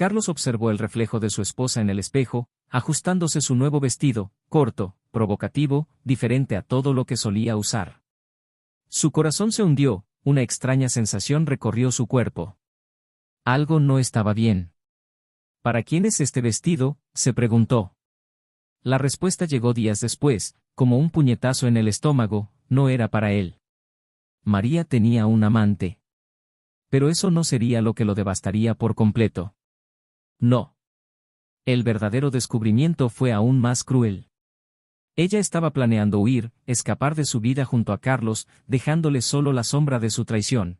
Carlos observó el reflejo de su esposa en el espejo, ajustándose su nuevo vestido, corto, provocativo, diferente a todo lo que solía usar. Su corazón se hundió, una extraña sensación recorrió su cuerpo. Algo no estaba bien. ¿Para quién es este vestido?, se preguntó. La respuesta llegó días después, como un puñetazo en el estómago: no era para él. María tenía un amante. Pero eso no sería lo que lo devastaría por completo. No. El verdadero descubrimiento fue aún más cruel. Ella estaba planeando huir, escapar de su vida junto a Carlos, dejándole solo la sombra de su traición.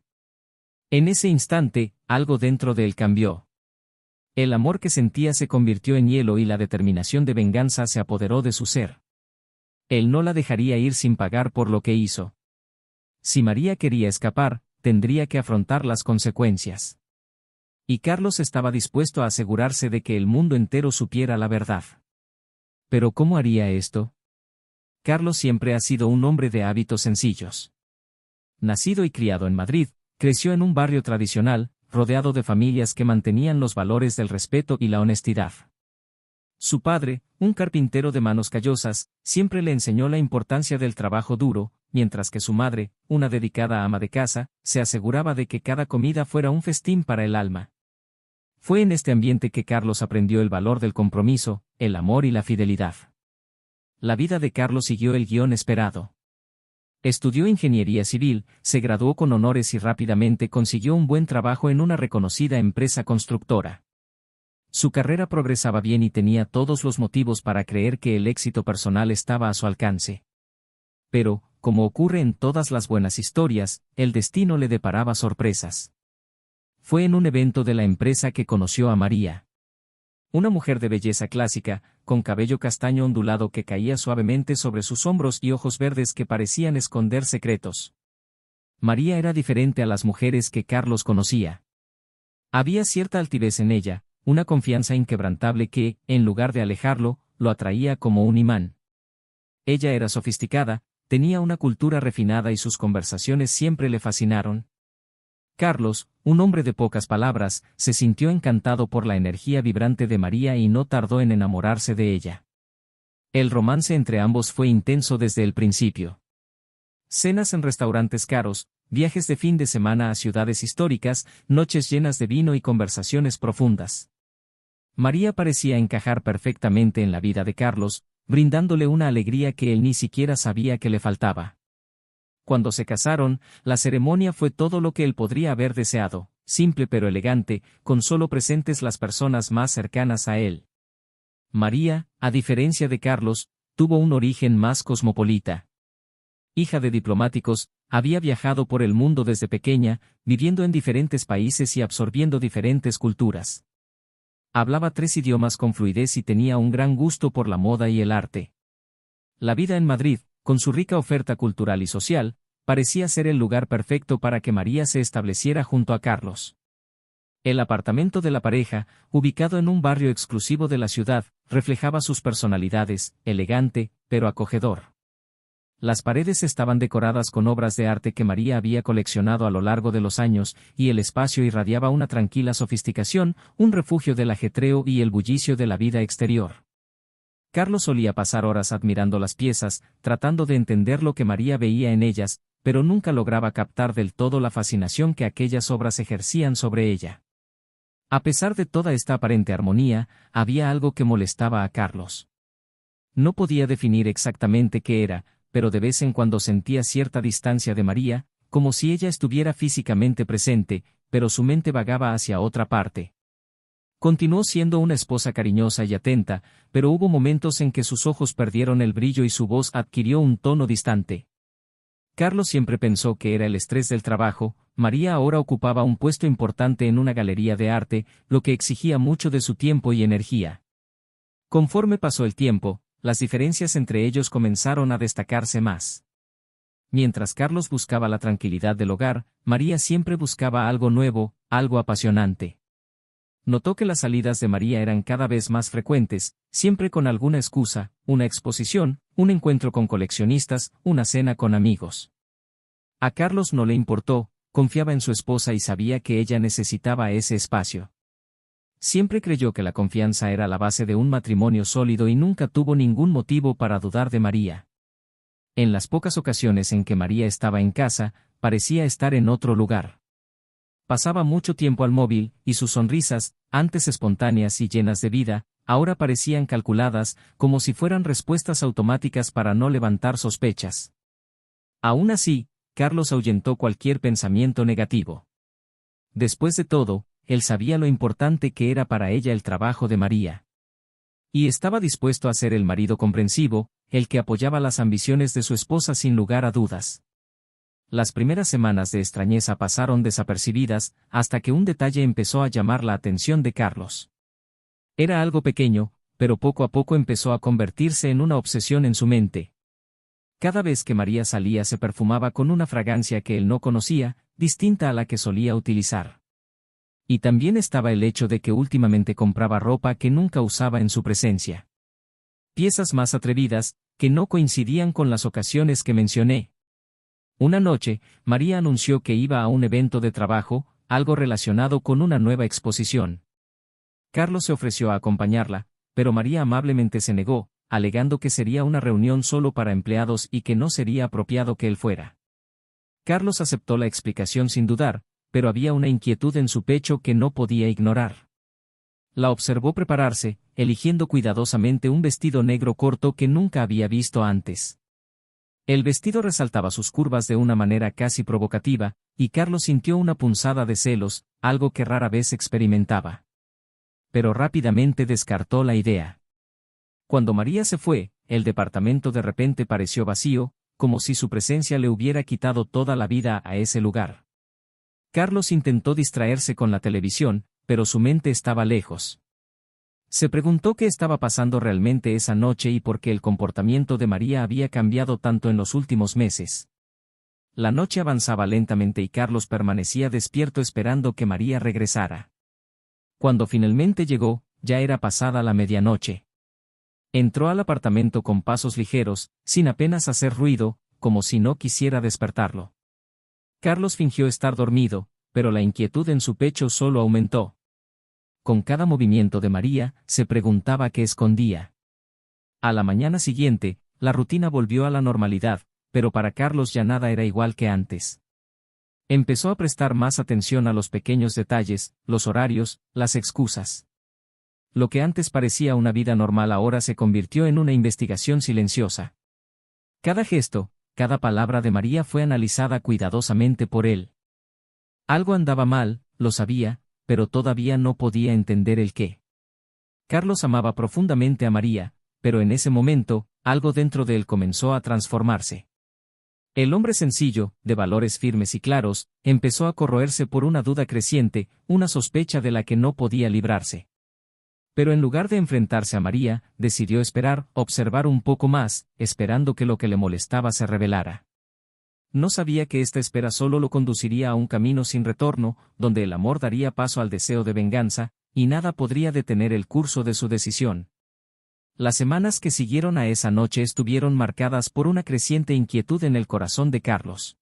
En ese instante, algo dentro de él cambió. El amor que sentía se convirtió en hielo y la determinación de venganza se apoderó de su ser. Él no la dejaría ir sin pagar por lo que hizo. Si María quería escapar, tendría que afrontar las consecuencias. Y Carlos estaba dispuesto a asegurarse de que el mundo entero supiera la verdad. ¿Pero cómo haría esto? Carlos siempre ha sido un hombre de hábitos sencillos. Nacido y criado en Madrid, creció en un barrio tradicional, rodeado de familias que mantenían los valores del respeto y la honestidad. Su padre, un carpintero de manos callosas, siempre le enseñó la importancia del trabajo duro, mientras que su madre, una dedicada ama de casa, se aseguraba de que cada comida fuera un festín para el alma. Fue en este ambiente que Carlos aprendió el valor del compromiso, el amor y la fidelidad. La vida de Carlos siguió el guión esperado. Estudió ingeniería civil, se graduó con honores y rápidamente consiguió un buen trabajo en una reconocida empresa constructora. Su carrera progresaba bien y tenía todos los motivos para creer que el éxito personal estaba a su alcance. Pero, como ocurre en todas las buenas historias, el destino le deparaba sorpresas. Fue en un evento de la empresa que conoció a María. Una mujer de belleza clásica, con cabello castaño ondulado que caía suavemente sobre sus hombros y ojos verdes que parecían esconder secretos. María era diferente a las mujeres que Carlos conocía. Había cierta altivez en ella, una confianza inquebrantable que, en lugar de alejarlo, lo atraía como un imán. Ella era sofisticada, tenía una cultura refinada y sus conversaciones siempre le fascinaron. Carlos, un hombre de pocas palabras, se sintió encantado por la energía vibrante de María y no tardó en enamorarse de ella. El romance entre ambos fue intenso desde el principio. Cenas en restaurantes caros, viajes de fin de semana a ciudades históricas, noches llenas de vino y conversaciones profundas. María parecía encajar perfectamente en la vida de Carlos, brindándole una alegría que él ni siquiera sabía que le faltaba. Cuando se casaron, la ceremonia fue todo lo que él podría haber deseado, simple pero elegante, con solo presentes las personas más cercanas a él. María, a diferencia de Carlos, tuvo un origen más cosmopolita. Hija de diplomáticos, había viajado por el mundo desde pequeña, viviendo en diferentes países y absorbiendo diferentes culturas. Hablaba 3 idiomas con fluidez y tenía un gran gusto por la moda y el arte. La vida en Madrid, con su rica oferta cultural y social, parecía ser el lugar perfecto para que María se estableciera junto a Carlos. El apartamento de la pareja, ubicado en un barrio exclusivo de la ciudad, reflejaba sus personalidades, elegante, pero acogedor. Las paredes estaban decoradas con obras de arte que María había coleccionado a lo largo de los años, y el espacio irradiaba una tranquila sofisticación, un refugio del ajetreo y el bullicio de la vida exterior. Carlos solía pasar horas admirando las piezas, tratando de entender lo que María veía en ellas, pero nunca lograba captar del todo la fascinación que aquellas obras ejercían sobre ella. A pesar de toda esta aparente armonía, había algo que molestaba a Carlos. No podía definir exactamente qué era, pero de vez en cuando sentía cierta distancia de María, como si ella estuviera físicamente presente, pero su mente vagaba hacia otra parte. Continuó siendo una esposa cariñosa y atenta, pero hubo momentos en que sus ojos perdieron el brillo y su voz adquirió un tono distante. Carlos siempre pensó que era el estrés del trabajo. María ahora ocupaba un puesto importante en una galería de arte, lo que exigía mucho de su tiempo y energía. Conforme pasó el tiempo, las diferencias entre ellos comenzaron a destacarse más. Mientras Carlos buscaba la tranquilidad del hogar, María siempre buscaba algo nuevo, algo apasionante. Notó que las salidas de María eran cada vez más frecuentes, siempre con alguna excusa, una exposición, un encuentro con coleccionistas, una cena con amigos. A Carlos no le importó, confiaba en su esposa y sabía que ella necesitaba ese espacio. Siempre creyó que la confianza era la base de un matrimonio sólido y nunca tuvo ningún motivo para dudar de María. En las pocas ocasiones en que María estaba en casa, parecía estar en otro lugar. Pasaba mucho tiempo al móvil, y sus sonrisas, antes espontáneas y llenas de vida, ahora parecían calculadas, como si fueran respuestas automáticas para no levantar sospechas. Aún así, Carlos ahuyentó cualquier pensamiento negativo. Después de todo, él sabía lo importante que era para ella el trabajo de María. Y estaba dispuesto a ser el marido comprensivo, el que apoyaba las ambiciones de su esposa sin lugar a dudas. Las primeras semanas de extrañeza pasaron desapercibidas, hasta que un detalle empezó a llamar la atención de Carlos. Era algo pequeño, pero poco a poco empezó a convertirse en una obsesión en su mente. Cada vez que María salía se perfumaba con una fragancia que él no conocía, distinta a la que solía utilizar. Y también estaba el hecho de que últimamente compraba ropa que nunca usaba en su presencia. Piezas más atrevidas, que no coincidían con las ocasiones que mencioné. Una noche, María anunció que iba a un evento de trabajo, algo relacionado con una nueva exposición. Carlos se ofreció a acompañarla, pero María amablemente se negó, alegando que sería una reunión solo para empleados y que no sería apropiado que él fuera. Carlos aceptó la explicación sin dudar, pero había una inquietud en su pecho que no podía ignorar. La observó prepararse, eligiendo cuidadosamente un vestido negro corto que nunca había visto antes. El vestido resaltaba sus curvas de una manera casi provocativa, y Carlos sintió una punzada de celos, algo que rara vez experimentaba. Pero rápidamente descartó la idea. Cuando María se fue, el departamento de repente pareció vacío, como si su presencia le hubiera quitado toda la vida a ese lugar. Carlos intentó distraerse con la televisión, pero su mente estaba lejos. Se preguntó qué estaba pasando realmente esa noche y por qué el comportamiento de María había cambiado tanto en los últimos meses. La noche avanzaba lentamente y Carlos permanecía despierto esperando que María regresara. Cuando finalmente llegó, ya era pasada la medianoche. Entró al apartamento con pasos ligeros, sin apenas hacer ruido, como si no quisiera despertarlo. Carlos fingió estar dormido, pero la inquietud en su pecho solo aumentó. Con cada movimiento de María, se preguntaba qué escondía. A la mañana siguiente, la rutina volvió a la normalidad, pero para Carlos ya nada era igual que antes. Empezó a prestar más atención a los pequeños detalles, los horarios, las excusas. Lo que antes parecía una vida normal ahora se convirtió en una investigación silenciosa. Cada gesto, cada palabra de María fue analizada cuidadosamente por él. Algo andaba mal, lo sabía, pero todavía no podía entender el qué. Carlos amaba profundamente a María, pero en ese momento, algo dentro de él comenzó a transformarse. El hombre sencillo, de valores firmes y claros, empezó a corroerse por una duda creciente, una sospecha de la que no podía librarse. Pero en lugar de enfrentarse a María, decidió esperar, observar un poco más, esperando que lo que le molestaba se revelara. No sabía que esta espera solo lo conduciría a un camino sin retorno, donde el amor daría paso al deseo de venganza, y nada podría detener el curso de su decisión. Las semanas que siguieron a esa noche estuvieron marcadas por una creciente inquietud en el corazón de Carlos.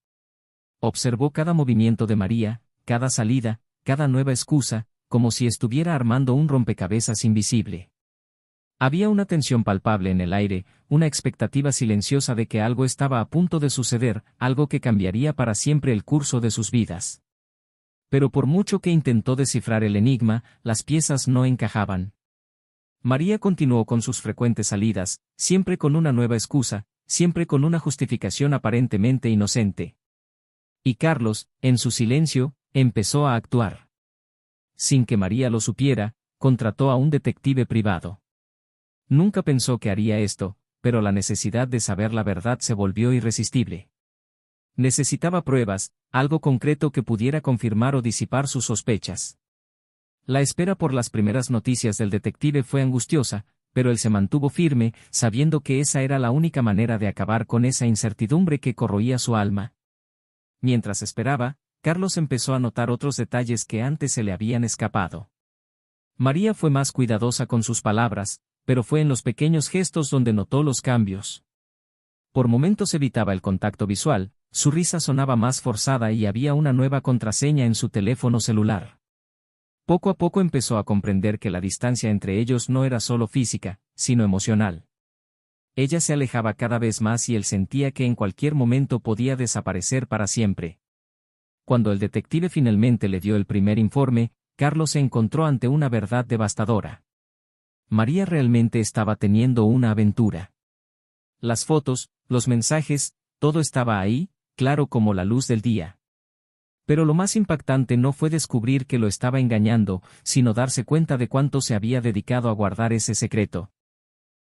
Observó cada movimiento de María, cada salida, cada nueva excusa, como si estuviera armando un rompecabezas invisible. Había una tensión palpable en el aire, una expectativa silenciosa de que algo estaba a punto de suceder, algo que cambiaría para siempre el curso de sus vidas. Pero por mucho que intentó descifrar el enigma, las piezas no encajaban. María continuó con sus frecuentes salidas, siempre con una nueva excusa, siempre con una justificación aparentemente inocente. Y Carlos, en su silencio, empezó a actuar. Sin que María lo supiera, contrató a un detective privado. Nunca pensó que haría esto, pero la necesidad de saber la verdad se volvió irresistible. Necesitaba pruebas, algo concreto que pudiera confirmar o disipar sus sospechas. La espera por las primeras noticias del detective fue angustiosa, pero él se mantuvo firme, sabiendo que esa era la única manera de acabar con esa incertidumbre que corroía su alma. Mientras esperaba, Carlos empezó a notar otros detalles que antes se le habían escapado. María fue más cuidadosa con sus palabras, pero fue en los pequeños gestos donde notó los cambios. Por momentos evitaba el contacto visual, su risa sonaba más forzada y había una nueva contraseña en su teléfono celular. Poco a poco empezó a comprender que la distancia entre ellos no era solo física, sino emocional. Ella se alejaba cada vez más y él sentía que en cualquier momento podía desaparecer para siempre. Cuando el detective finalmente le dio el primer informe, Carlos se encontró ante una verdad devastadora. María realmente estaba teniendo una aventura. Las fotos, los mensajes, todo estaba ahí, claro como la luz del día. Pero lo más impactante no fue descubrir que lo estaba engañando, sino darse cuenta de cuánto se había dedicado a guardar ese secreto.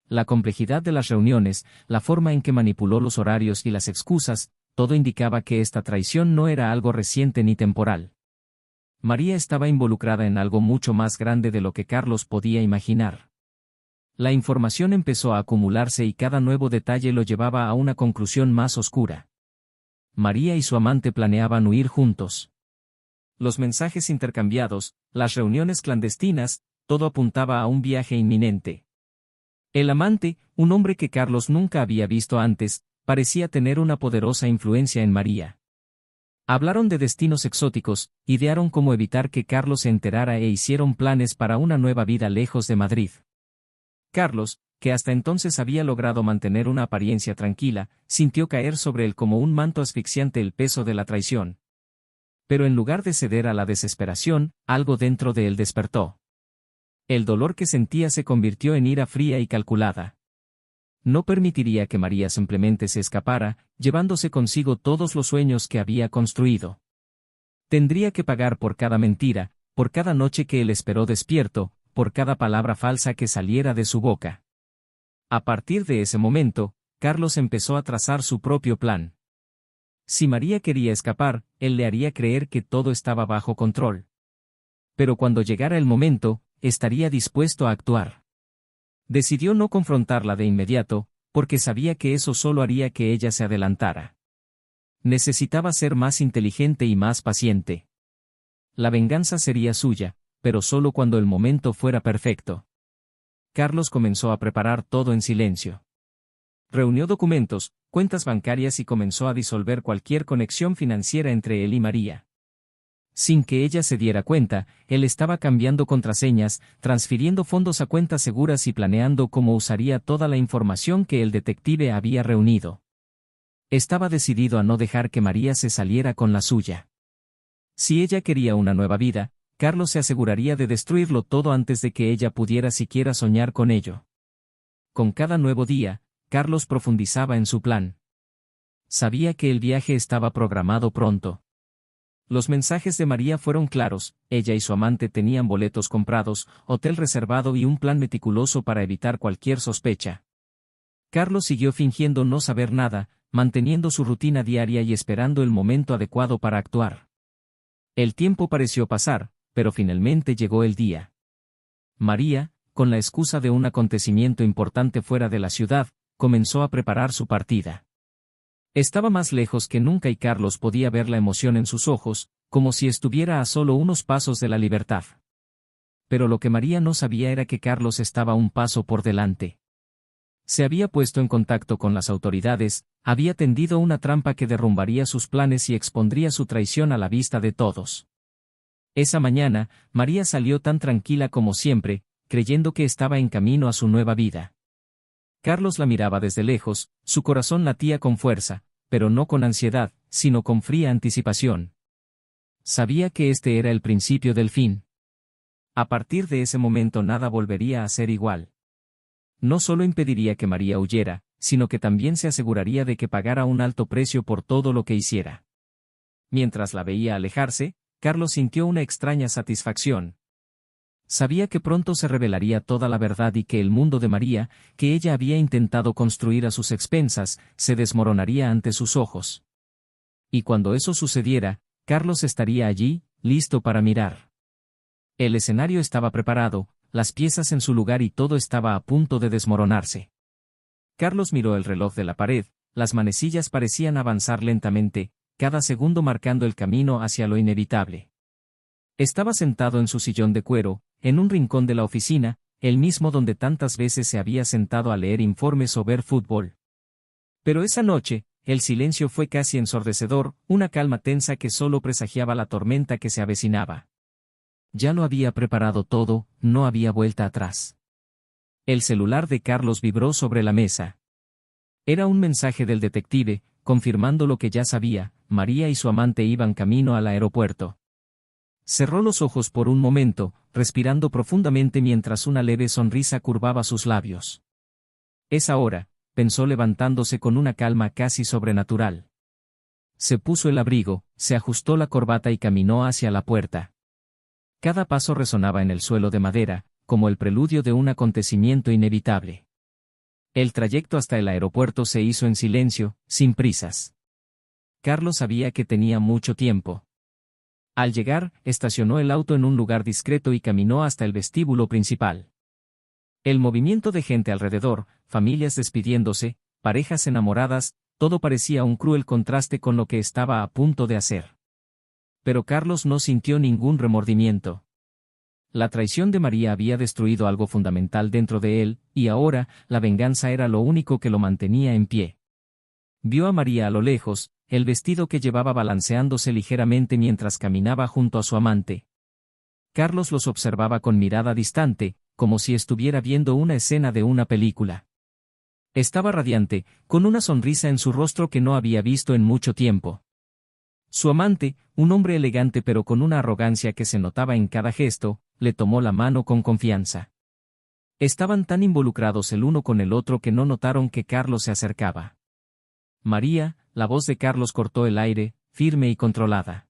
La complejidad de las reuniones, la forma en que manipuló los horarios y las excusas, todo indicaba que esta traición no era algo reciente ni temporal. María estaba involucrada en algo mucho más grande de lo que Carlos podía imaginar. La información empezó a acumularse y cada nuevo detalle lo llevaba a una conclusión más oscura. María y su amante planeaban huir juntos. Los mensajes intercambiados, las reuniones clandestinas, todo apuntaba a un viaje inminente. El amante, un hombre que Carlos nunca había visto antes, parecía tener una poderosa influencia en María. Hablaron de destinos exóticos, idearon cómo evitar que Carlos se enterara e hicieron planes para una nueva vida lejos de Madrid. Carlos, que hasta entonces había logrado mantener una apariencia tranquila, sintió caer sobre él como un manto asfixiante el peso de la traición. Pero en lugar de ceder a la desesperación, algo dentro de él despertó. El dolor que sentía se convirtió en ira fría y calculada. No permitiría que María simplemente se escapara, llevándose consigo todos los sueños que había construido. Tendría que pagar por cada mentira, por cada noche que él esperó despierto, por cada palabra falsa que saliera de su boca. A partir de ese momento, Carlos empezó a trazar su propio plan. Si María quería escapar, él le haría creer que todo estaba bajo control. Pero cuando llegara el momento, estaría dispuesto a actuar. Decidió no confrontarla de inmediato, porque sabía que eso solo haría que ella se adelantara. Necesitaba ser más inteligente y más paciente. La venganza sería suya, pero solo cuando el momento fuera perfecto. Carlos comenzó a preparar todo en silencio. Reunió documentos, cuentas bancarias y comenzó a disolver cualquier conexión financiera entre él y María. Sin que ella se diera cuenta, él estaba cambiando contraseñas, transfiriendo fondos a cuentas seguras y planeando cómo usaría toda la información que el detective había reunido. Estaba decidido a no dejar que María se saliera con la suya. Si ella quería una nueva vida, Carlos se aseguraría de destruirlo todo antes de que ella pudiera siquiera soñar con ello. Con cada nuevo día, Carlos profundizaba en su plan. Sabía que el viaje estaba programado pronto. Los mensajes de María fueron claros, ella y su amante tenían boletos comprados, hotel reservado y un plan meticuloso para evitar cualquier sospecha. Carlos siguió fingiendo no saber nada, manteniendo su rutina diaria y esperando el momento adecuado para actuar. El tiempo pareció pasar, pero finalmente llegó el día. María, con la excusa de un acontecimiento importante fuera de la ciudad, comenzó a preparar su partida. Estaba más lejos que nunca y Carlos podía ver la emoción en sus ojos, como si estuviera a solo unos pasos de la libertad. Pero lo que María no sabía era que Carlos estaba un paso por delante. Se había puesto en contacto con las autoridades, había tendido una trampa que derrumbaría sus planes y expondría su traición a la vista de todos. Esa mañana, María salió tan tranquila como siempre, creyendo que estaba en camino a su nueva vida. Carlos la miraba desde lejos, su corazón latía con fuerza, pero no con ansiedad, sino con fría anticipación. Sabía que este era el principio del fin. A partir de ese momento nada volvería a ser igual. No solo impediría que María huyera, sino que también se aseguraría de que pagara un alto precio por todo lo que hiciera. Mientras la veía alejarse, Carlos sintió una extraña satisfacción. Sabía que pronto se revelaría toda la verdad y que el mundo de María, que ella había intentado construir a sus expensas, se desmoronaría ante sus ojos. Y cuando eso sucediera, Carlos estaría allí, listo para mirar. El escenario estaba preparado, las piezas en su lugar y todo estaba a punto de desmoronarse. Carlos miró el reloj de la pared, las manecillas parecían avanzar lentamente, cada segundo marcando el camino hacia lo inevitable. Estaba sentado en su sillón de cuero, en un rincón de la oficina, el mismo donde tantas veces se había sentado a leer informes o ver fútbol. Pero esa noche, el silencio fue casi ensordecedor, una calma tensa que solo presagiaba la tormenta que se avecinaba. Ya lo había preparado todo, no había vuelta atrás. El celular de Carlos vibró sobre la mesa. Era un mensaje del detective, confirmando lo que ya sabía: María y su amante iban camino al aeropuerto. Cerró los ojos por un momento, respirando profundamente mientras una leve sonrisa curvaba sus labios. Es ahora, pensó levantándose con una calma casi sobrenatural. Se puso el abrigo, se ajustó la corbata y caminó hacia la puerta. Cada paso resonaba en el suelo de madera, como el preludio de un acontecimiento inevitable. El trayecto hasta el aeropuerto se hizo en silencio, sin prisas. Carlos sabía que tenía mucho tiempo. Al llegar, estacionó el auto en un lugar discreto y caminó hasta el vestíbulo principal. El movimiento de gente alrededor, familias despidiéndose, parejas enamoradas, todo parecía un cruel contraste con lo que estaba a punto de hacer. Pero Carlos no sintió ningún remordimiento. La traición de María había destruido algo fundamental dentro de él, y ahora, la venganza era lo único que lo mantenía en pie. Vio a María a lo lejos, el vestido que llevaba balanceándose ligeramente mientras caminaba junto a su amante. Carlos los observaba con mirada distante, como si estuviera viendo una escena de una película. Estaba radiante, con una sonrisa en su rostro que no había visto en mucho tiempo. Su amante, un hombre elegante pero con una arrogancia que se notaba en cada gesto, le tomó la mano con confianza. Estaban tan involucrados el uno con el otro que no notaron que Carlos se acercaba. María, la voz de Carlos cortó el aire, firme y controlada.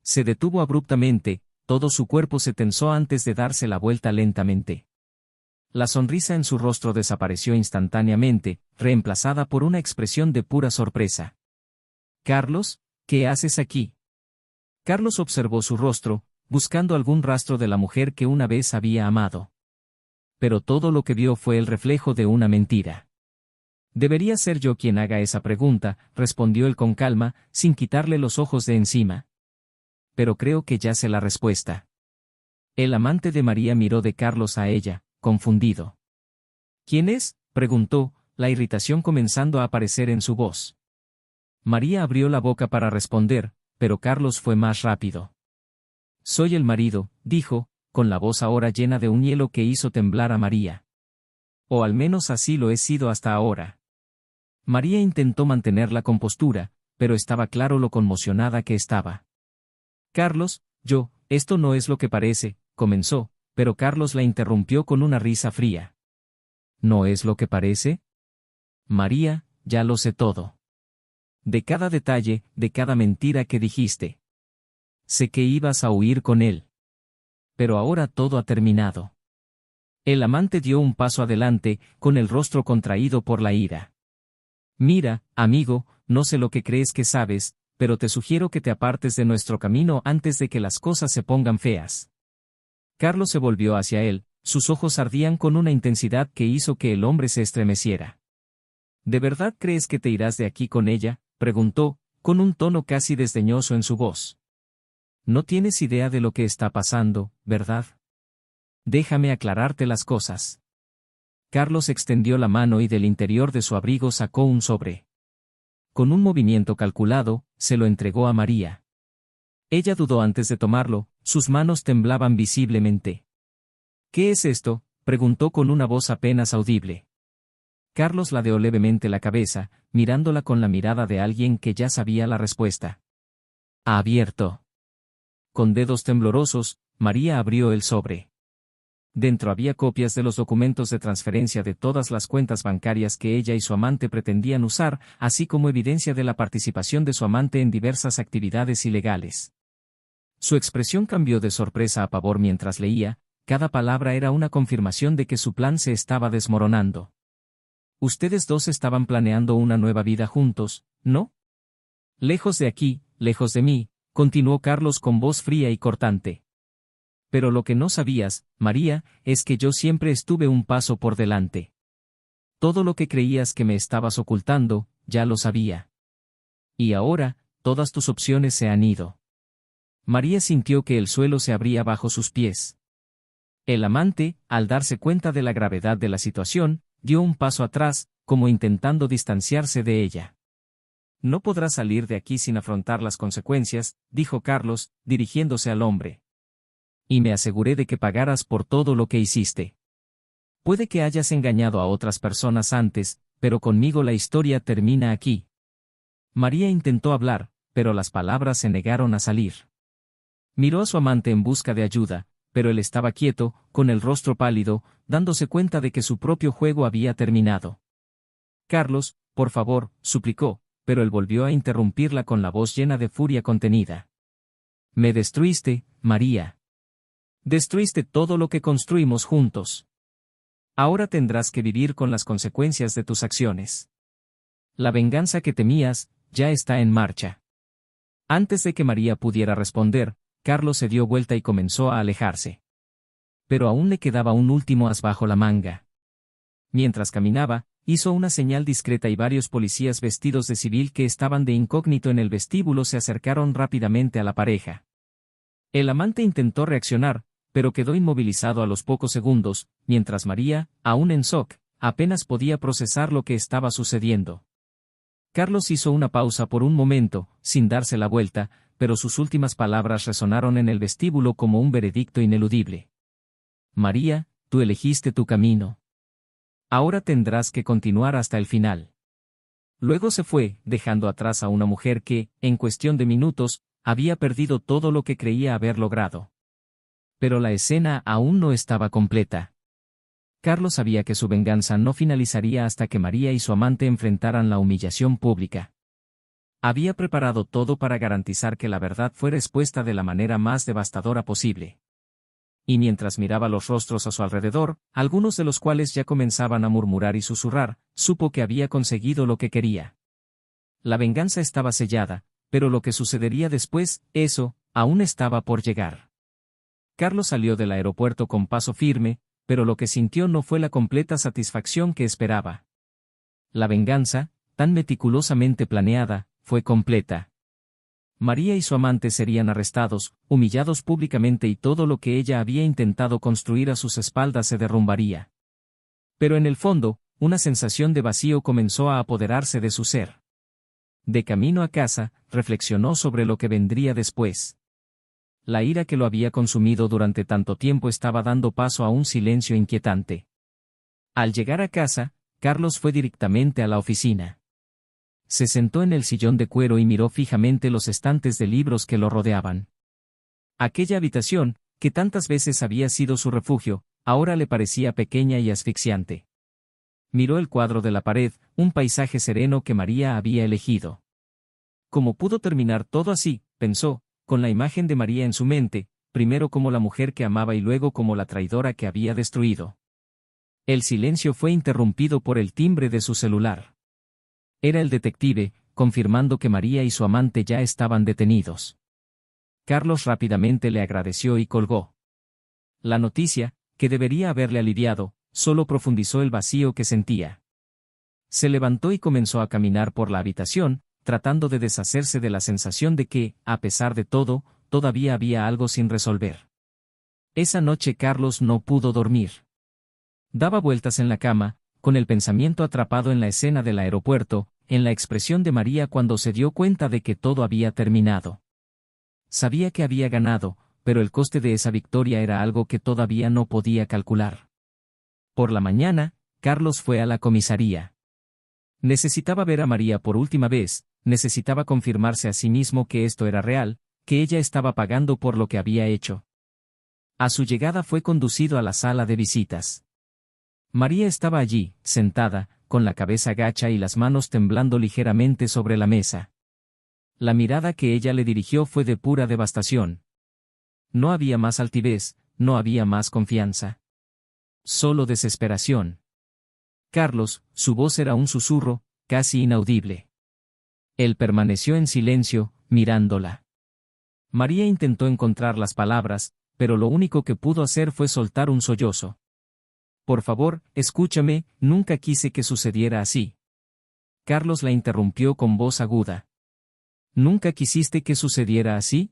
Se detuvo abruptamente, todo su cuerpo se tensó antes de darse la vuelta lentamente. La sonrisa en su rostro desapareció instantáneamente, reemplazada por una expresión de pura sorpresa. «Carlos, ¿qué haces aquí?» Carlos observó su rostro, buscando algún rastro de la mujer que una vez había amado. Pero todo lo que vio fue el reflejo de una mentira. «Debería ser yo quien haga esa pregunta», respondió él con calma, sin quitarle los ojos de encima. «Pero creo que ya sé la respuesta». El amante de María miró de Carlos a ella, confundido. «¿Quién es?», preguntó, la irritación comenzando a aparecer en su voz. María abrió la boca para responder, pero Carlos fue más rápido. «Soy el marido», dijo, con la voz ahora llena de un hielo que hizo temblar a María. «O al menos así lo he sido hasta ahora». María intentó mantener la compostura, pero estaba claro lo conmocionada que estaba. «Carlos, esto no es lo que parece», comenzó, pero Carlos la interrumpió con una risa fría. «¿No es lo que parece?» «María, ya lo sé todo. De cada detalle, de cada mentira que dijiste. Sé que ibas a huir con él. Pero ahora todo ha terminado». El amante dio un paso adelante, con el rostro contraído por la ira. «Mira, amigo, no sé lo que crees que sabes, pero te sugiero que te apartes de nuestro camino antes de que las cosas se pongan feas». Carlos se volvió hacia él, sus ojos ardían con una intensidad que hizo que el hombre se estremeciera. «¿De verdad crees que te irás de aquí con ella?», preguntó, con un tono casi desdeñoso en su voz. «No tienes idea de lo que está pasando, ¿verdad? Déjame aclararte las cosas». Carlos extendió la mano y del interior de su abrigo sacó un sobre. Con un movimiento calculado, se lo entregó a María. Ella dudó antes de tomarlo, sus manos temblaban visiblemente. «¿Qué es esto?», preguntó con una voz apenas audible. Carlos ladeó levemente la cabeza, mirándola con la mirada de alguien que ya sabía la respuesta. «Ha abierto». Con dedos temblorosos, María abrió el sobre. Dentro había copias de los documentos de transferencia de todas las cuentas bancarias que ella y su amante pretendían usar, así como evidencia de la participación de su amante en diversas actividades ilegales. Su expresión cambió de sorpresa a pavor mientras leía, cada palabra era una confirmación de que su plan se estaba desmoronando. «Ustedes dos estaban planeando una nueva vida juntos, ¿no?». «Lejos de aquí, lejos de mí», continuó Carlos con voz fría y cortante. «Pero lo que no sabías, María, es que yo siempre estuve un paso por delante. Todo lo que creías que me estabas ocultando, ya lo sabía. Y ahora, todas tus opciones se han ido». María sintió que el suelo se abría bajo sus pies. El amante, al darse cuenta de la gravedad de la situación, dio un paso atrás, como intentando distanciarse de ella. «No podrás salir de aquí sin afrontar las consecuencias», dijo Carlos, dirigiéndose al hombre. Y me aseguré de que pagaras por todo lo que hiciste. Puede que hayas engañado a otras personas antes, pero conmigo la historia termina aquí. María intentó hablar, pero las palabras se negaron a salir. Miró a su amante en busca de ayuda, pero él estaba quieto, con el rostro pálido, dándose cuenta de que su propio juego había terminado. Carlos, por favor, suplicó, pero él volvió a interrumpirla con la voz llena de furia contenida. Me destruiste, María. Destruiste todo lo que construimos juntos. Ahora tendrás que vivir con las consecuencias de tus acciones. La venganza que temías, ya está en marcha. Antes de que María pudiera responder, Carlos se dio vuelta y comenzó a alejarse. Pero aún le quedaba un último as bajo la manga. Mientras caminaba, hizo una señal discreta y varios policías vestidos de civil que estaban de incógnito en el vestíbulo se acercaron rápidamente a la pareja. El amante intentó reaccionar, pero quedó inmovilizado a los pocos segundos, mientras María, aún en shock, apenas podía procesar lo que estaba sucediendo. Carlos hizo una pausa por un momento, sin darse la vuelta, pero sus últimas palabras resonaron en el vestíbulo como un veredicto ineludible. María, tú elegiste tu camino. Ahora tendrás que continuar hasta el final. Luego se fue, dejando atrás a una mujer que, en cuestión de minutos, había perdido todo lo que creía haber logrado. Pero la escena aún no estaba completa. Carlos sabía que su venganza no finalizaría hasta que María y su amante enfrentaran la humillación pública. Había preparado todo para garantizar que la verdad fuera expuesta de la manera más devastadora posible. Y mientras miraba los rostros a su alrededor, algunos de los cuales ya comenzaban a murmurar y susurrar, supo que había conseguido lo que quería. La venganza estaba sellada, pero lo que sucedería después, eso, aún estaba por llegar. Carlos salió del aeropuerto con paso firme, pero lo que sintió no fue la completa satisfacción que esperaba. La venganza, tan meticulosamente planeada, fue completa. María y su amante serían arrestados, humillados públicamente y todo lo que ella había intentado construir a sus espaldas se derrumbaría. Pero en el fondo, una sensación de vacío comenzó a apoderarse de su ser. De camino a casa, reflexionó sobre lo que vendría después. La ira que lo había consumido durante tanto tiempo estaba dando paso a un silencio inquietante. Al llegar a casa, Carlos fue directamente a la oficina. Se sentó en el sillón de cuero y miró fijamente los estantes de libros que lo rodeaban. Aquella habitación, que tantas veces había sido su refugio, ahora le parecía pequeña y asfixiante. Miró el cuadro de la pared, un paisaje sereno que María había elegido. ¿Cómo pudo terminar todo así?, pensó, con la imagen de María en su mente, primero como la mujer que amaba y luego como la traidora que había destruido. El silencio fue interrumpido por el timbre de su celular. Era el detective, confirmando que María y su amante ya estaban detenidos. Carlos rápidamente le agradeció y colgó. La noticia, que debería haberle aliviado, solo profundizó el vacío que sentía. Se levantó y comenzó a caminar por la habitación, tratando de deshacerse de la sensación de que, a pesar de todo, todavía había algo sin resolver. Esa noche Carlos no pudo dormir. Daba vueltas en la cama, con el pensamiento atrapado en la escena del aeropuerto, en la expresión de María cuando se dio cuenta de que todo había terminado. Sabía que había ganado, pero el coste de esa victoria era algo que todavía no podía calcular. Por la mañana, Carlos fue a la comisaría. Necesitaba ver a María por última vez, necesitaba confirmarse a sí mismo que esto era real, que ella estaba pagando por lo que había hecho. A su llegada fue conducido a la sala de visitas. María estaba allí, sentada, con la cabeza gacha y las manos temblando ligeramente sobre la mesa. La mirada que ella le dirigió fue de pura devastación. No había más altivez, no había más confianza. Solo desesperación. Carlos, su voz era un susurro, casi inaudible. Él permaneció en silencio, mirándola. María intentó encontrar las palabras, pero lo único que pudo hacer fue soltar un sollozo. Por favor, escúchame, nunca quise que sucediera así. Carlos la interrumpió con voz aguda. ¿Nunca quisiste que sucediera así?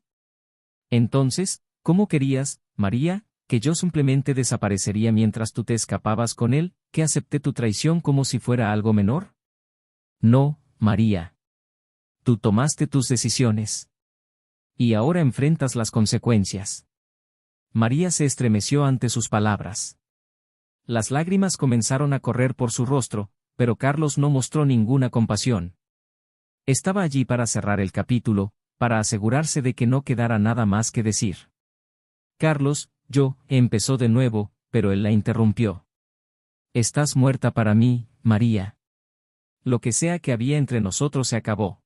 Entonces, ¿cómo querías, María, que yo simplemente desaparecería mientras tú te escapabas con él, que acepté tu traición como si fuera algo menor? No, María. Tú tomaste tus decisiones. Y ahora enfrentas las consecuencias. María se estremeció ante sus palabras. Las lágrimas comenzaron a correr por su rostro, pero Carlos no mostró ninguna compasión. Estaba allí para cerrar el capítulo, para asegurarse de que no quedara nada más que decir. Carlos, empezó de nuevo, pero él la interrumpió. Estás muerta para mí, María. Lo que sea que había entre nosotros se acabó.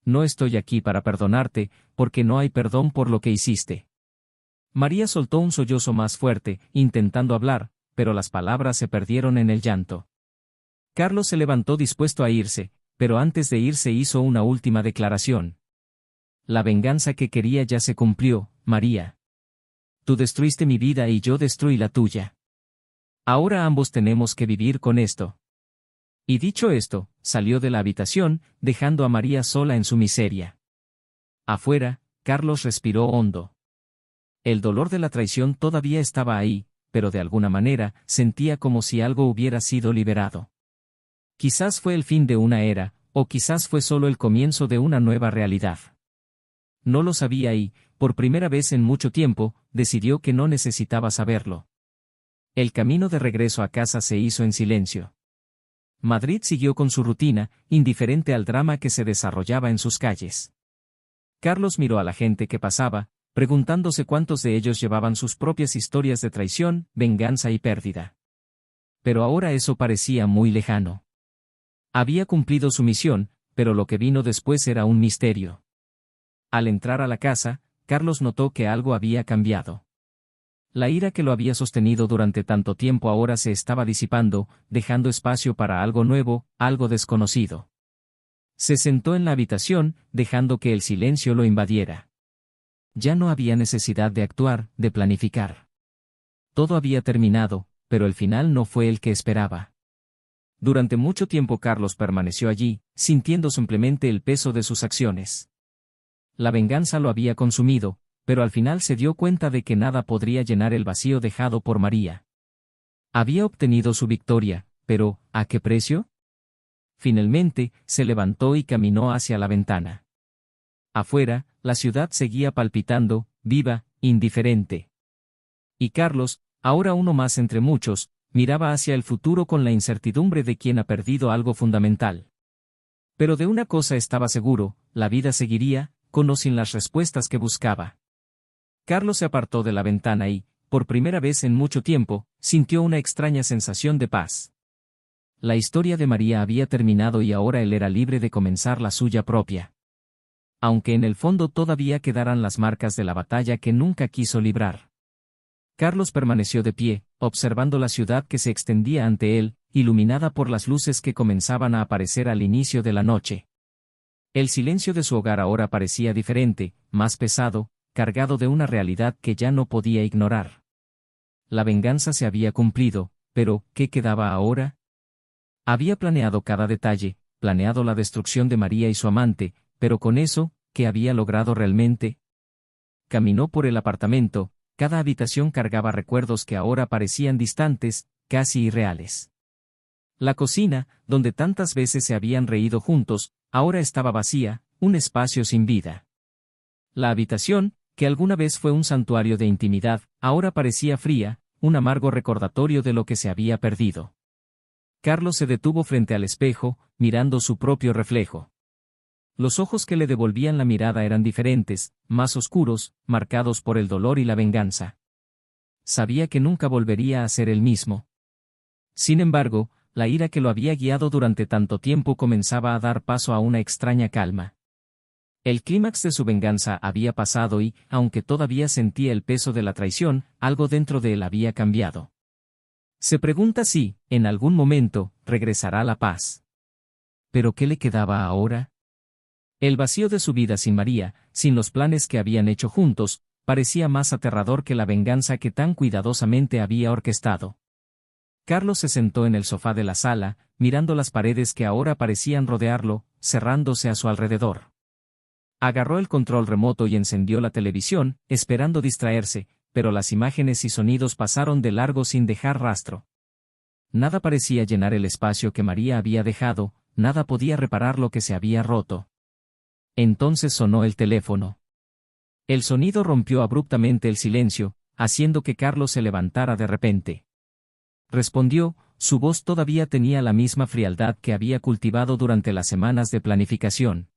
No estoy aquí para perdonarte, porque no hay perdón por lo que hiciste. María soltó un sollozo más fuerte, intentando hablar, pero las palabras se perdieron en el llanto. Carlos se levantó dispuesto a irse, pero antes de irse hizo una última declaración. La venganza que quería ya se cumplió, María. Tú destruiste mi vida y yo destruí la tuya. Ahora ambos tenemos que vivir con esto. Y dicho esto, salió de la habitación, dejando a María sola en su miseria. Afuera, Carlos respiró hondo. El dolor de la traición todavía estaba ahí, pero de alguna manera, sentía como si algo hubiera sido liberado. Quizás fue el fin de una era, o quizás fue solo el comienzo de una nueva realidad. No lo sabía y, por primera vez en mucho tiempo, decidió que no necesitaba saberlo. El camino de regreso a casa se hizo en silencio. Madrid siguió con su rutina, indiferente al drama que se desarrollaba en sus calles. Carlos miró a la gente que pasaba, preguntándose cuántos de ellos llevaban sus propias historias de traición, venganza y pérdida. Pero ahora eso parecía muy lejano. Había cumplido su misión, pero lo que vino después era un misterio. Al entrar a la casa, Carlos notó que algo había cambiado. La ira que lo había sostenido durante tanto tiempo ahora se estaba disipando, dejando espacio para algo nuevo, algo desconocido. Se sentó en la habitación, dejando que el silencio lo invadiera. Ya no había necesidad de actuar, de planificar. Todo había terminado, pero el final no fue el que esperaba. Durante mucho tiempo Carlos permaneció allí, sintiendo simplemente el peso de sus acciones. La venganza lo había consumido, pero al final se dio cuenta de que nada podría llenar el vacío dejado por María. Había obtenido su victoria, pero, ¿a qué precio? Finalmente, se levantó y caminó hacia la ventana. Afuera, la ciudad seguía palpitando, viva, indiferente. Y Carlos, ahora uno más entre muchos, miraba hacia el futuro con la incertidumbre de quien ha perdido algo fundamental. Pero de una cosa estaba seguro, la vida seguiría, con o sin las respuestas que buscaba. Carlos se apartó de la ventana y, por primera vez en mucho tiempo, sintió una extraña sensación de paz. La historia de María había terminado y ahora él era libre de comenzar la suya propia. Aunque en el fondo todavía quedaran las marcas de la batalla que nunca quiso librar. Carlos permaneció de pie, observando la ciudad que se extendía ante él, iluminada por las luces que comenzaban a aparecer al inicio de la noche. El silencio de su hogar ahora parecía diferente, más pesado, cargado de una realidad que ya no podía ignorar. La venganza se había cumplido, pero, ¿qué quedaba ahora? Había planeado cada detalle, planeado la destrucción de María y su amante, pero con eso, ¿qué había logrado realmente? Caminó por el apartamento, cada habitación cargaba recuerdos que ahora parecían distantes, casi irreales. La cocina, donde tantas veces se habían reído juntos, ahora estaba vacía, un espacio sin vida. La habitación, que alguna vez fue un santuario de intimidad, ahora parecía fría, un amargo recordatorio de lo que se había perdido. Carlos se detuvo frente al espejo, mirando su propio reflejo. Los ojos que le devolvían la mirada eran diferentes, más oscuros, marcados por el dolor y la venganza. Sabía que nunca volvería a ser el mismo. Sin embargo, la ira que lo había guiado durante tanto tiempo comenzaba a dar paso a una extraña calma. El clímax de su venganza había pasado y, aunque todavía sentía el peso de la traición, algo dentro de él había cambiado. Se pregunta si, en algún momento, regresará la paz. ¿Pero qué le quedaba ahora? El vacío de su vida sin María, sin los planes que habían hecho juntos, parecía más aterrador que la venganza que tan cuidadosamente había orquestado. Carlos se sentó en el sofá de la sala, mirando las paredes que ahora parecían rodearlo, cerrándose a su alrededor. Agarró el control remoto y encendió la televisión, esperando distraerse, pero las imágenes y sonidos pasaron de largo sin dejar rastro. Nada parecía llenar el espacio que María había dejado, nada podía reparar lo que se había roto. Entonces sonó el teléfono. El sonido rompió abruptamente el silencio, haciendo que Carlos se levantara de repente. Respondió, su voz todavía tenía la misma frialdad que había cultivado durante las semanas de planificación.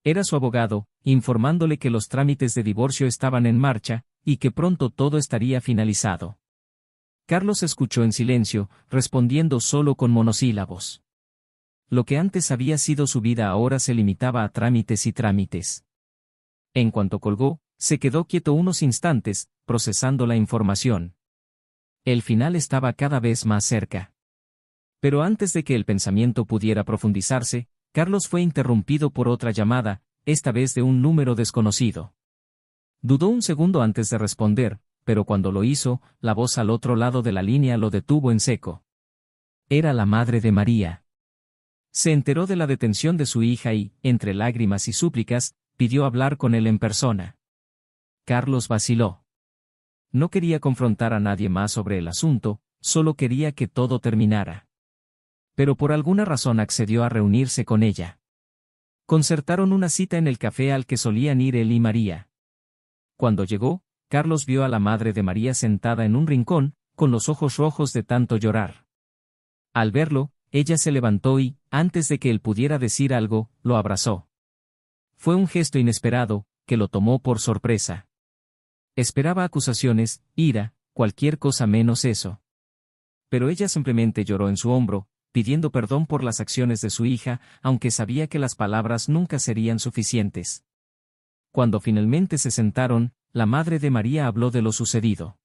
Era su abogado, informándole que los trámites de divorcio estaban en marcha, y que pronto todo estaría finalizado. Carlos escuchó en silencio, respondiendo solo con monosílabos. Lo que antes había sido su vida ahora se limitaba a trámites y trámites. En cuanto colgó, se quedó quieto unos instantes, procesando la información. El final estaba cada vez más cerca. Pero antes de que el pensamiento pudiera profundizarse, Carlos fue interrumpido por otra llamada, esta vez de un número desconocido. Dudó un segundo antes de responder, pero cuando lo hizo, la voz al otro lado de la línea lo detuvo en seco. Era la madre de María. Se enteró de la detención de su hija y, entre lágrimas y súplicas, pidió hablar con él en persona. Carlos vaciló. No quería confrontar a nadie más sobre el asunto, solo quería que todo terminara. Pero por alguna razón accedió a reunirse con ella. Concertaron una cita en el café al que solían ir él y María. Cuando llegó, Carlos vio a la madre de María sentada en un rincón, con los ojos rojos de tanto llorar. Al verlo, ella se levantó y, antes de que él pudiera decir algo, lo abrazó. Fue un gesto inesperado, que lo tomó por sorpresa. Esperaba acusaciones, ira, cualquier cosa menos eso. Pero ella simplemente lloró en su hombro, pidiendo perdón por las acciones de su hija, aunque sabía que las palabras nunca serían suficientes. Cuando finalmente se sentaron, la madre de María habló de lo sucedido.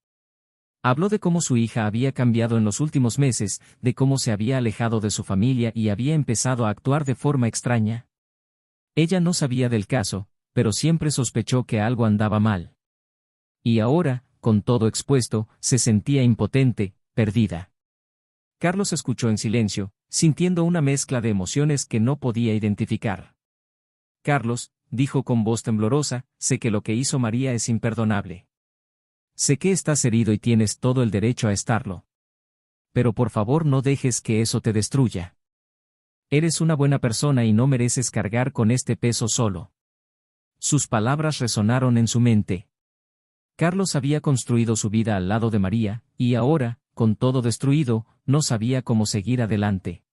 Habló de cómo su hija había cambiado en los últimos meses, de cómo se había alejado de su familia y había empezado a actuar de forma extraña. Ella no sabía del caso, pero siempre sospechó que algo andaba mal. Y ahora, con todo expuesto, se sentía impotente, perdida. Carlos escuchó en silencio, sintiendo una mezcla de emociones que no podía identificar. Carlos, dijo con voz temblorosa, sé que lo que hizo María es imperdonable. Sé que estás herido y tienes todo el derecho a estarlo. Pero por favor no dejes que eso te destruya. Eres una buena persona y no mereces cargar con este peso solo. Sus palabras resonaron en su mente. Carlos había construido su vida al lado de María, y ahora, con todo destruido, no sabía cómo seguir adelante.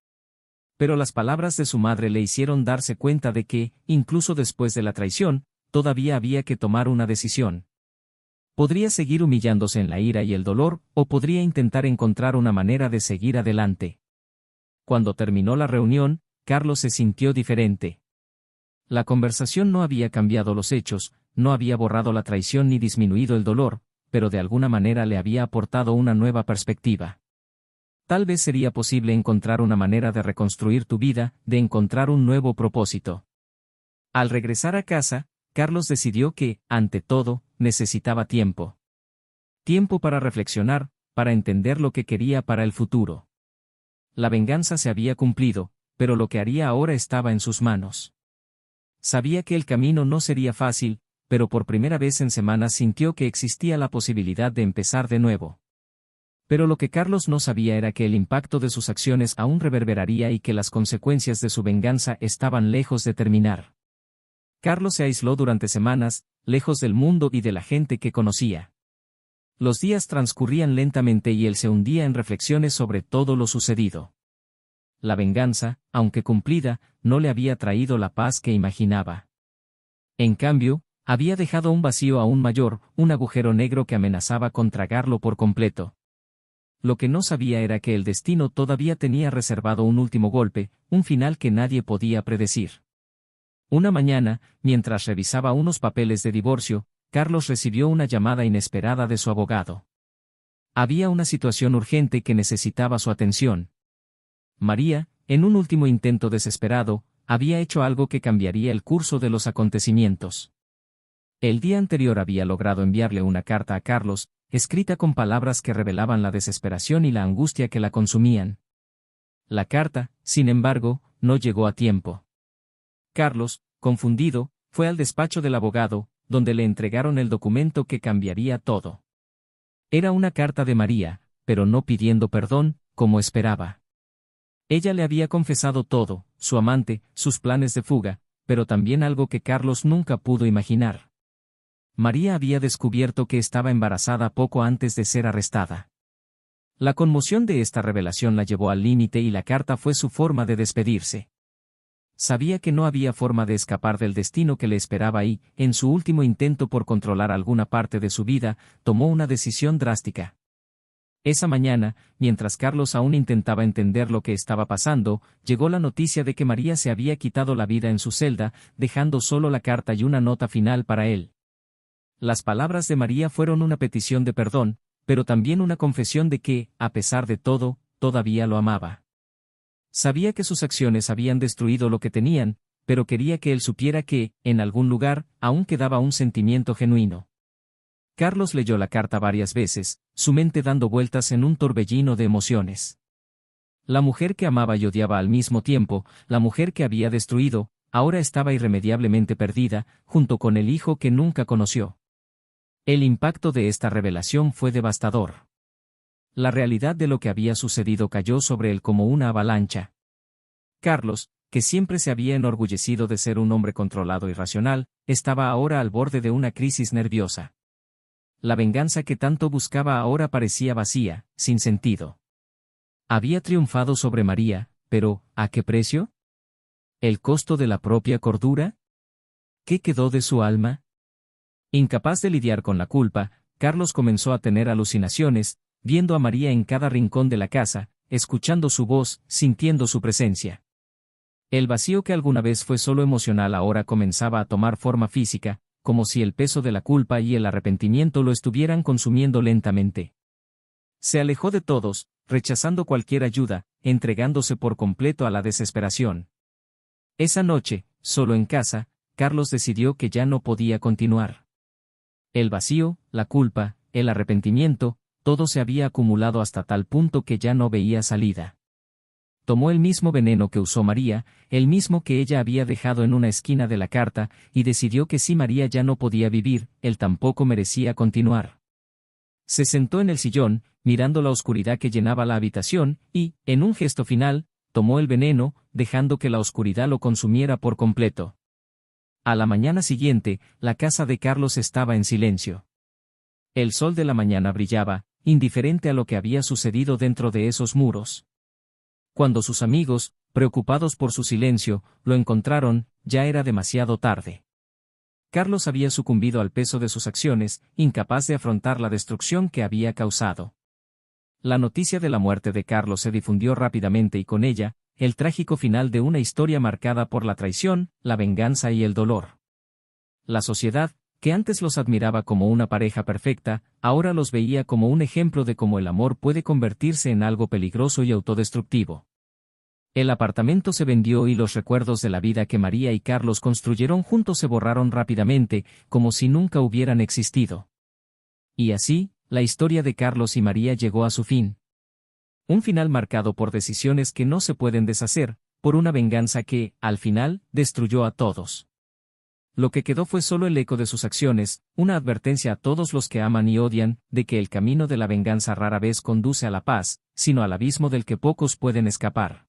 Pero las palabras de su madre le hicieron darse cuenta de que, incluso después de la traición, todavía había que tomar una decisión. Podría seguir humillándose en la ira y el dolor, o podría intentar encontrar una manera de seguir adelante. Cuando terminó la reunión, Carlos se sintió diferente. La conversación no había cambiado los hechos, no había borrado la traición ni disminuido el dolor, pero de alguna manera le había aportado una nueva perspectiva. Tal vez sería posible encontrar una manera de reconstruir tu vida, de encontrar un nuevo propósito. Al regresar a casa, Carlos decidió que, ante todo, necesitaba tiempo. Tiempo para reflexionar, para entender lo que quería para el futuro. La venganza se había cumplido, pero lo que haría ahora estaba en sus manos. Sabía que el camino no sería fácil, pero por primera vez en semanas sintió que existía la posibilidad de empezar de nuevo. Pero lo que Carlos no sabía era que el impacto de sus acciones aún reverberaría y que las consecuencias de su venganza estaban lejos de terminar. Carlos se aisló durante semanas, lejos del mundo y de la gente que conocía. Los días transcurrían lentamente y él se hundía en reflexiones sobre todo lo sucedido. La venganza, aunque cumplida, no le había traído la paz que imaginaba. En cambio, había dejado un vacío aún mayor, un agujero negro que amenazaba con tragarlo por completo. Lo que no sabía era que el destino todavía tenía reservado un último golpe, un final que nadie podía predecir. Una mañana, mientras revisaba unos papeles de divorcio, Carlos recibió una llamada inesperada de su abogado. Había una situación urgente que necesitaba su atención. María, en un último intento desesperado, había hecho algo que cambiaría el curso de los acontecimientos. El día anterior había logrado enviarle una carta a Carlos, escrita con palabras que revelaban la desesperación y la angustia que la consumían. La carta, sin embargo, no llegó a tiempo. Carlos, confundido, fue al despacho del abogado, donde le entregaron el documento que cambiaría todo. Era una carta de María, pero no pidiendo perdón, como esperaba. Ella le había confesado todo, su amante, sus planes de fuga, pero también algo que Carlos nunca pudo imaginar. María había descubierto que estaba embarazada poco antes de ser arrestada. La conmoción de esta revelación la llevó al límite y la carta fue su forma de despedirse. Sabía que no había forma de escapar del destino que le esperaba y, en su último intento por controlar alguna parte de su vida, tomó una decisión drástica. Esa mañana, mientras Carlos aún intentaba entender lo que estaba pasando, llegó la noticia de que María se había quitado la vida en su celda, dejando solo la carta y una nota final para él. Las palabras de María fueron una petición de perdón, pero también una confesión de que, a pesar de todo, todavía lo amaba. Sabía que sus acciones habían destruido lo que tenían, pero quería que él supiera que, en algún lugar, aún quedaba un sentimiento genuino. Carlos leyó la carta varias veces, su mente dando vueltas en un torbellino de emociones. La mujer que amaba y odiaba al mismo tiempo, la mujer que había destruido, ahora estaba irremediablemente perdida, junto con el hijo que nunca conoció. El impacto de esta revelación fue devastador. La realidad de lo que había sucedido cayó sobre él como una avalancha. Carlos, que siempre se había enorgullecido de ser un hombre controlado y racional, estaba ahora al borde de una crisis nerviosa. La venganza que tanto buscaba ahora parecía vacía, sin sentido. Había triunfado sobre María, pero, ¿a qué precio? ¿El costo de la propia cordura? ¿Qué quedó de su alma? Incapaz de lidiar con la culpa, Carlos comenzó a tener alucinaciones, viendo a María en cada rincón de la casa, escuchando su voz, sintiendo su presencia. El vacío que alguna vez fue solo emocional ahora comenzaba a tomar forma física, como si el peso de la culpa y el arrepentimiento lo estuvieran consumiendo lentamente. Se alejó de todos, rechazando cualquier ayuda, entregándose por completo a la desesperación. Esa noche, solo en casa, Carlos decidió que ya no podía continuar. El vacío, la culpa, el arrepentimiento, todo se había acumulado hasta tal punto que ya no veía salida. Tomó el mismo veneno que usó María, el mismo que ella había dejado en una esquina de la carta, y decidió que si María ya no podía vivir, él tampoco merecía continuar. Se sentó en el sillón, mirando la oscuridad que llenaba la habitación, y, en un gesto final, tomó el veneno, dejando que la oscuridad lo consumiera por completo. A la mañana siguiente, la casa de Carlos estaba en silencio. El sol de la mañana brillaba, indiferente a lo que había sucedido dentro de esos muros. Cuando sus amigos, preocupados por su silencio, lo encontraron, ya era demasiado tarde. Carlos había sucumbido al peso de sus acciones, incapaz de afrontar la destrucción que había causado. La noticia de la muerte de Carlos se difundió rápidamente y con ella, el trágico final de una historia marcada por la traición, la venganza y el dolor. La sociedad, que antes los admiraba como una pareja perfecta, ahora los veía como un ejemplo de cómo el amor puede convertirse en algo peligroso y autodestructivo. El apartamento se vendió y los recuerdos de la vida que María y Carlos construyeron juntos se borraron rápidamente, como si nunca hubieran existido. Y así, la historia de Carlos y María llegó a su fin. Un final marcado por decisiones que no se pueden deshacer, por una venganza que, al final, destruyó a todos. Lo que quedó fue solo el eco de sus acciones, una advertencia a todos los que aman y odian, de que el camino de la venganza rara vez conduce a la paz, sino al abismo del que pocos pueden escapar.